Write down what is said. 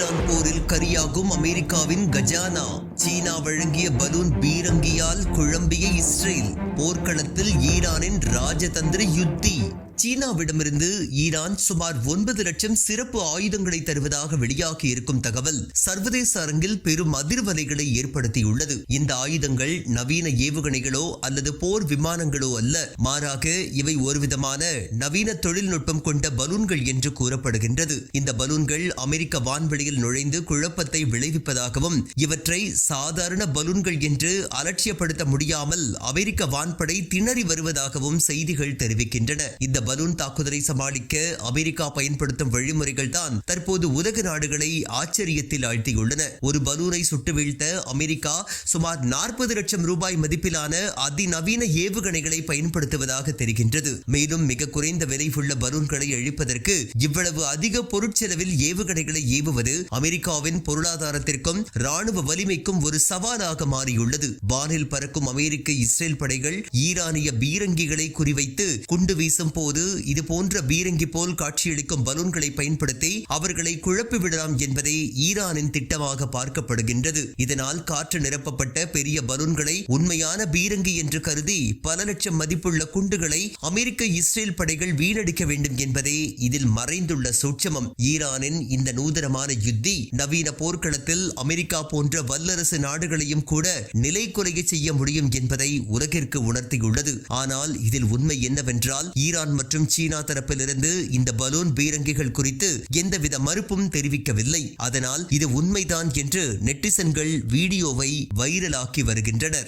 Iran போரில் கரியாகும் அமெரிக்காவின் கஜானா. சீனா வழங்கிய பலூன் பீரங்கியால் குழம்பிய இஸ்ரேல். போர்க்களத்தில் ஈரானின் ராஜதந்திர யுத்தி. சீனாவிடமிருந்து ஈரான் சுமார் 9 லட்சம் சிறப்பு ஆயுதங்களை தருவதாக வெளியாகி இருக்கும் தகவல் சர்வதேச அரங்கில் பெரும் அதிர்வலைகளை ஏற்படுத்தியுள்ளது. இந்த ஆயுதங்கள் நவீன ஏவுகணைகளோ அல்லது போர் விமானங்களோ அல்ல, மாறாக இவை ஒருவிதமான நவீன தொழில்நுட்பம் கொண்ட பலூன்கள் என்று கூறப்படுகின்றது. இந்த பலூன்கள் அமெரிக்க வான்வெளியில் நுழைந்து குழப்பத்தை விளைவிப்பதாகவும் இவற்றை சாதாரண பலூன்கள் என்று அலட்சியப்படுத்த முடியாமல் அமெரிக்க வான்படை திணறி வருவதாகவும் செய்திகள் தெரிவிக்கின்றன. இந்த பலூன் தாக்குதலை சமாளிக்க அமெரிக்கா பயன்படுத்தும் வழிமுறைகள் தான் தற்போது உலக நாடுகளை ஆச்சரியத்தில் ஆழ்த்தியுள்ளன. ஒரு பலூனை சுட்டு வீழ்த்த அமெரிக்கா சுமார் 40 லட்சம் ரூபாய் மதிப்பிலான அதிநவீன ஏவுகணைகளை பயன்படுத்துவதாக தெரிகின்றது. மேலும் மிக குறைந்த விலை உள்ள பலூன்களை அழிப்பதற்கு இவ்வளவு அதிக பொருட்செலவில் ஏவுகணைகளை ஏவுவது அமெரிக்காவின் பொருளாதாரத்திற்கும் ராணுவ வலிமைக்கும் ஒரு சவாலாக மாறியுள்ளது. வானில் பறக்கும் அமெரிக்க இஸ்ரேல் படைகள் ஈரானிய பீரங்கிகளை குறிவைத்து குண்டு வீசும் போது இது போன்ற பீரங்கி போல் காட்சியளிக்கும் பலூன்களை பயன்படுத்தி அவர்களை குழப்பி விடலாம் என்பதே ஈரானின் திட்டமாக பார்க்கப்படுகின்றது. இதனால் காற்று நிரப்பப்பட்ட பெரிய பலூன்களை உண்மையான பீரங்கி என்று கருதி பல லட்சம் மதிப்புள்ள குண்டுகளை அமெரிக்க இஸ்ரேல் படைகள் வீணடிக்க வேண்டும் என்பதே இதில் மறைந்துள்ள சூட்சமம். ஈரானின் இந்த நூதனமான யுத்தி நவீன போர்க்களத்தில் அமெரிக்கா போன்ற வல்லரசு நாடுகளையும் கூட நிலை குலைய செய்ய முடியும் என்பதை உலகிற்கு உணர்த்தியுள்ளது. ஆனால் இதில் உண்மை என்னவென்றால் ஈரான் மற்றும் சீனா தரப்பிலிருந்து இந்த பலூன் பீரங்கிகள் குறித்து எந்தவித மறுப்பும் தெரிவிக்கவில்லை. அதனால் இது உண்மைதான் என்று நெட்டிசன்கள் வீடியோவை வைரலாக்கி வருகின்றனர்.